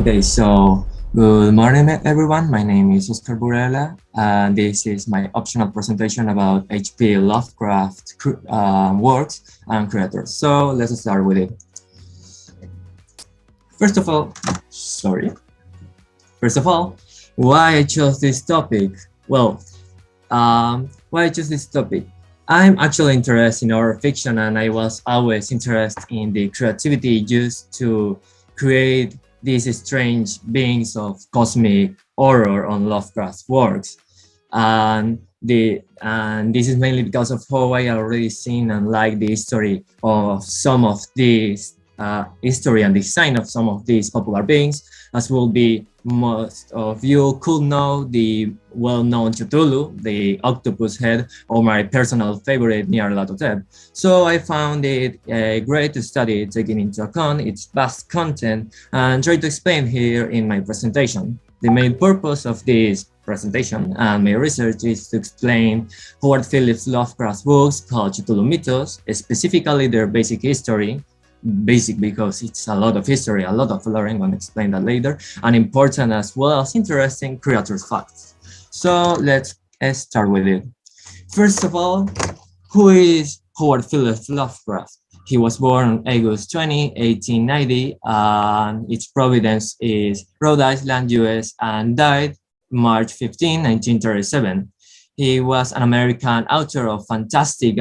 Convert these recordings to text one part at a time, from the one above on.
Okay, so good morning, everyone. My name is Oscar Burela, and this is my optional presentation about H.P. Lovecraft works and creators. So let's start with it. First of all, sorry. First of all, why I chose this topic? Well, why I chose this topic? I'm actually interested in horror fiction, and I was always interested in the creativity used to create these strange beings of cosmic horror on Lovecraft's works. And this is mainly because of how I already seen and like the history of some of these history and design of some of these popular beings, as will be most of you could know the well-known Cthulhu, the octopus head, or my personal favorite Nyarlathotep. So I found it great to study it, taking into account its vast content and try to explain here in my presentation. The main purpose of this presentation and my research is to explain Howard Phillips Lovecraft's books called Cthulhu Mythos, specifically their basic history, basic because it's a lot of history, a lot of lore. I'm going to explain that later, and important as well as interesting creators facts. So let's start with it. First of all, who is Howard Phillips Lovecraft? He was born on August 20, 1890, and its providence is Rhode Island, US, and died March 15, 1937. He was an American author of fantastic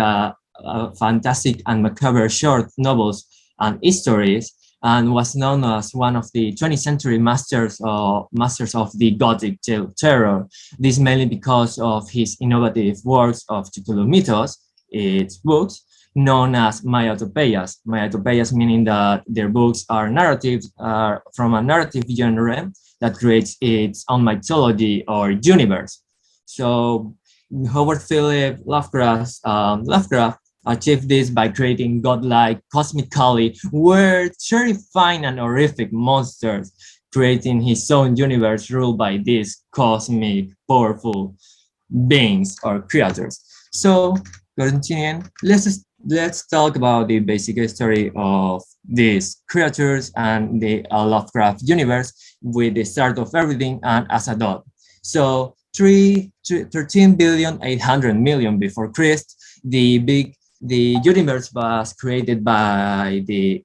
and macabre short novels and histories, and was known as one of the 20th century masters of the Gothic terror. This mainly because of his innovative works of Cthulhu Mythos, its books, known as mythopeias. Mythopeias meaning that their books are narratives from a narrative genre that creates its own mythology or universe. So Howard Philip Lovecraft achieved this by creating godlike, cosmically weird, terrifying, and horrific monsters, creating his own universe ruled by these cosmic, powerful beings or creatures. So, continuing, let's talk about the basic history of these creatures and the Lovecraft universe with the start of everything and Asadot. So, 13,800,000,000 before Christ, the universe was created by the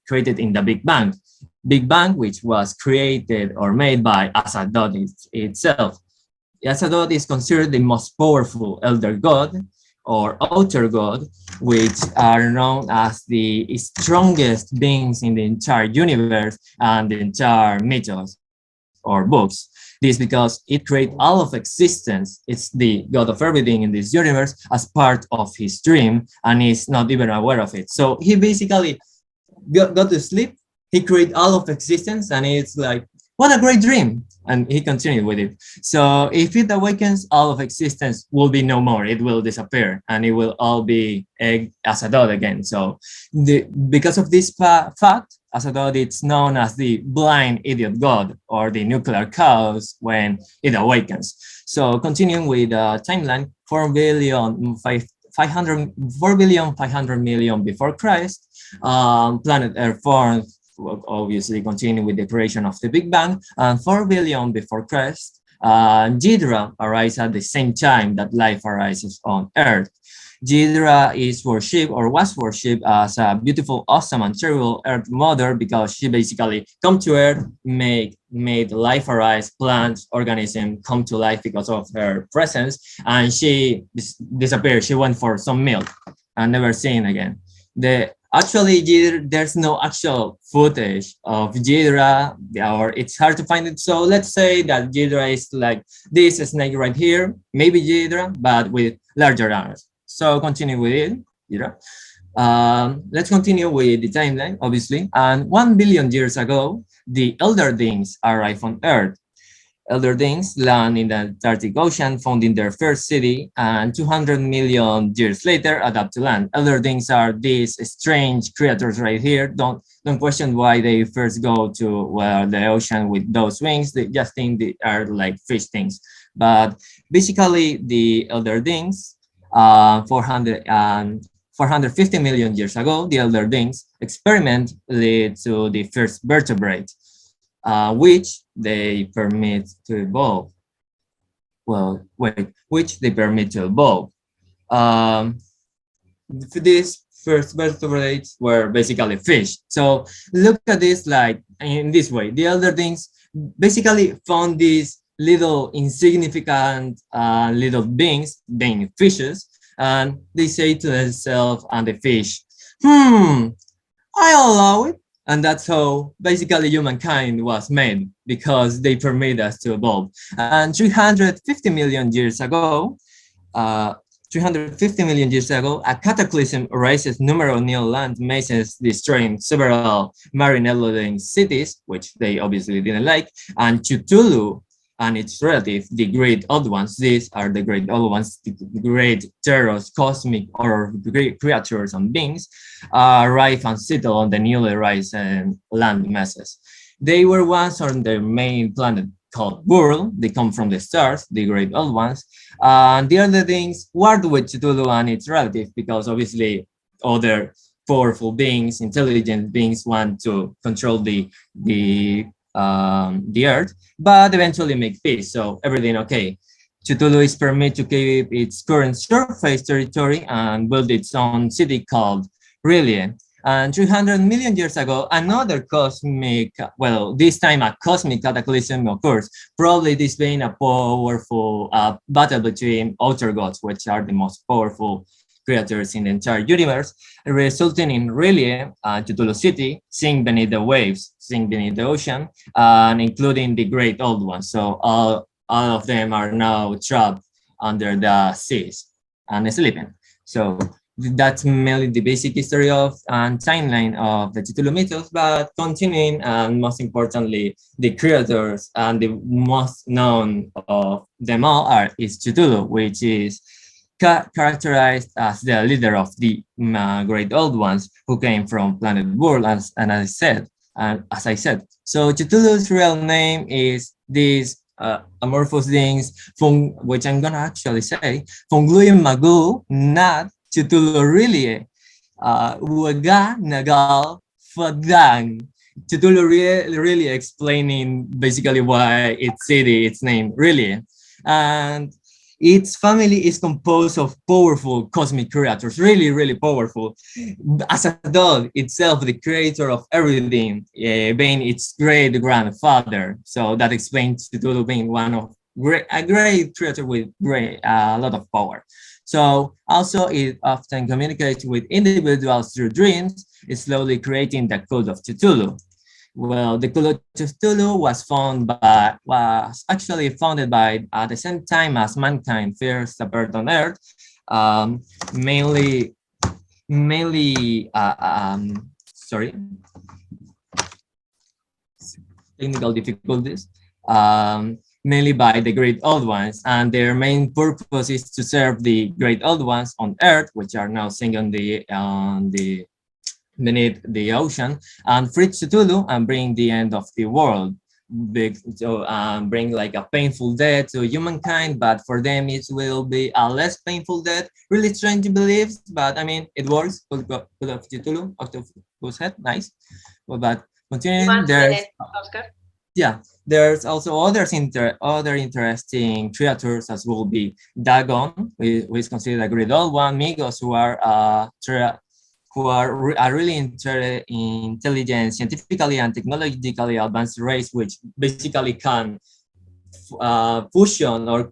created in the Big Bang. Big Bang, which was created or made by Asadot itself. Asadot is considered the most powerful elder god or outer god, which are known as the strongest beings in the entire universe and the entire mythos or books. This because it creates all of existence. It's the god of everything in this universe as part of his dream, and is not even aware of it. So he basically got to sleep, he created all of existence, and it's like, what a great dream. And he continued with it. So if it awakens, all of existence will be no more. It will disappear, and it will all be as a dot again. So because of this fact, as a dot, it's known as the blind idiot god or the nuclear chaos when it awakens. So continuing with the timeline, 4,500,000,000 before Christ, planet Earth formed, obviously continuing with the creation of the Big Bang, and 4 billion before Christ, Ghidra arises at the same time that life arises on Earth. Ghidra is worshipped or was worshipped as a beautiful, awesome, and terrible Earth mother because she basically come to Earth, made life arise, plants, organisms come to life because of her presence, and she disappeared. She went for some milk and never seen again. Actually, there's no actual footage of Ghidra, or it's hard to find it. So let's say that Ghidra is like this snake right here, maybe Ghidra, but with larger arms. So continue with it, Ghidra. Let's continue with the timeline, obviously. And 1 billion years ago, the Elder Things arrived on Earth. Elder Things land in the Arctic Ocean, founding their first city, and 200 million years later adapt to land. Elder Things are these strange creatures right here. Don't question why they first go to the ocean with those wings. They just think they are like fish things. But basically, the Elder Things, 450 million years ago, the Elder Things experiment led to the first vertebrate. which they permit to evolve. Well, wait, which they permit to evolve. Um, these first vertebrates were basically fish. So look at this like in this way. The elder things basically found these little insignificant little beings, being fishes, and they say to themselves and the fish, I allow it. And that's how basically humankind was made because they permit us to evolve. And 350 million years ago, uh, 350 million years ago, a cataclysm arises numerous new land masses, destroying several marine eluding cities, which they obviously didn't like, and Cthulhu and its relative, the Great Old Ones. These are the Great Old Ones, the great terrors, cosmic or great creatures and beings, arrive and settle on the newly risen land masses. They were once on their main planet called Burl. They come from the stars, the Great Old Ones, and the other things worked with Cthulhu and its relative because obviously other powerful beings, intelligent beings want to control the earth, but eventually make peace. So everything okay. Cthulhu is permitted to keep its current surface territory and build its own city called Rillian. And 300 million years ago, another cosmic, well, this time a cosmic cataclysm occurs, probably this being a powerful battle between outer gods, which are the most powerful creatures in the entire universe, resulting in really Cthulhu City, sink beneath the waves, sink beneath the ocean, and including the great old ones. So all of them are now trapped under the seas and sleeping. So that's mainly the basic history of and timeline of the Cthulhu mythos, but continuing and most importantly, the creators and the most known of them all is Cthulhu, which is characterized as the leader of the great old ones who came from planet world, as I said. So Cthulhu's real name is these amorphous things, which I'm gonna actually say, Fungluyum Magu, not Cthulhu really, Waga Nagal Fadang. Cthulhu really explaining basically why its city, its name, really. And its family is composed of powerful cosmic creators, really powerful. As a dog itself, the creator of everything, being its great grandfather. So that explains Cthulhu being a great creator with a lot of power. So also it often communicates with individuals through dreams, slowly creating the cult of Cthulhu. Well, the Colotulu was actually founded by at the same time as mankind first appeared on Earth, um, mainly mainly sorry, technical difficulties, mainly by the great old ones, and their main purpose is to serve the great old ones on Earth, which are now sinking on the beneath the ocean, and free Cthulhu and bring the end of the world. So bring like a painful death to humankind, but for them it will be a less painful death. Really strange beliefs, but I mean it works. Put of Cthulhu, octopus head, nice. Well, but continuing, One minute, Oscar. yeah, there's also other interesting creatures as will be Dagon, who is considered a great old one, Migos, who are really intelligent, scientifically and technologically advanced race, which basically can fusion or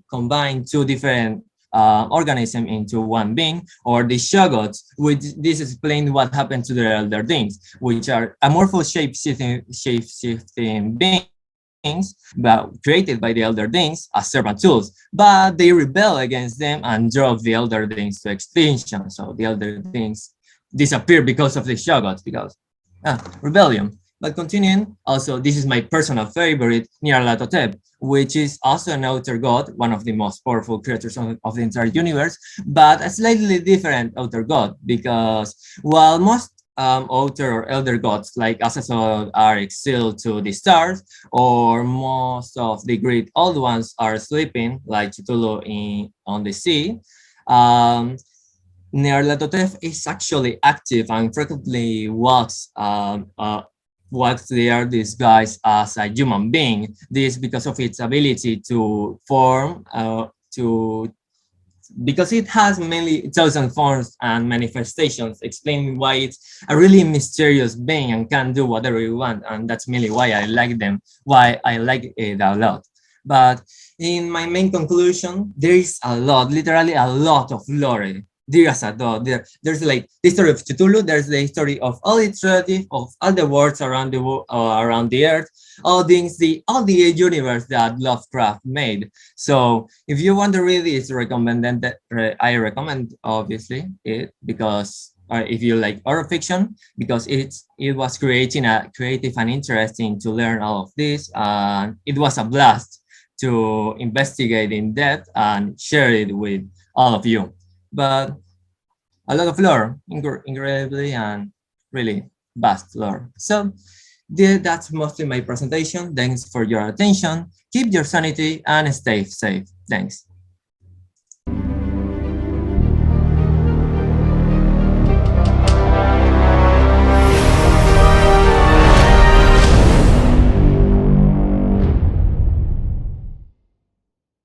combine two different organism into one being, or the Shoggoths, which this explains what happened to the elder beings, which are amorphous shape-shifting beings, but created by the elder beings as servant tools, but they rebel against them and drove the elder beings to extinction. So the elder beings disappear because of the Shoggoths, because rebellion. But continuing, also this is my personal favorite, Nyarlathotep, which is also an outer god, one of the most powerful creatures of the entire universe, but a slightly different outer god, because while most outer or elder gods like Azazel are exiled to the stars, or most of the great old ones are sleeping, like Cthulhu on the sea, um, Nyarlathotep is actually active and frequently walks what they are disguised as a human being. This because of its ability to form, to because it has many thousand forms and manifestations, explaining why it's a really mysterious being and can do whatever you want. And that's mainly why I like them, why I like it a lot. But in my main conclusion, there is a lot, literally a lot of lore. There's a lot. There's like the history of Cthulhu. There's the history of all its relative, of all the worlds around around the earth, all the universe that Lovecraft made. So if you want to read it, I recommend obviously it because if you like horror fiction, because it was creating a creative and interesting to learn all of this, and it was a blast to investigate in depth and share it with all of you. But a lot of lore, incredibly and really vast lore. So that's mostly my presentation. Thanks for your attention. Keep your sanity and stay safe. Thanks.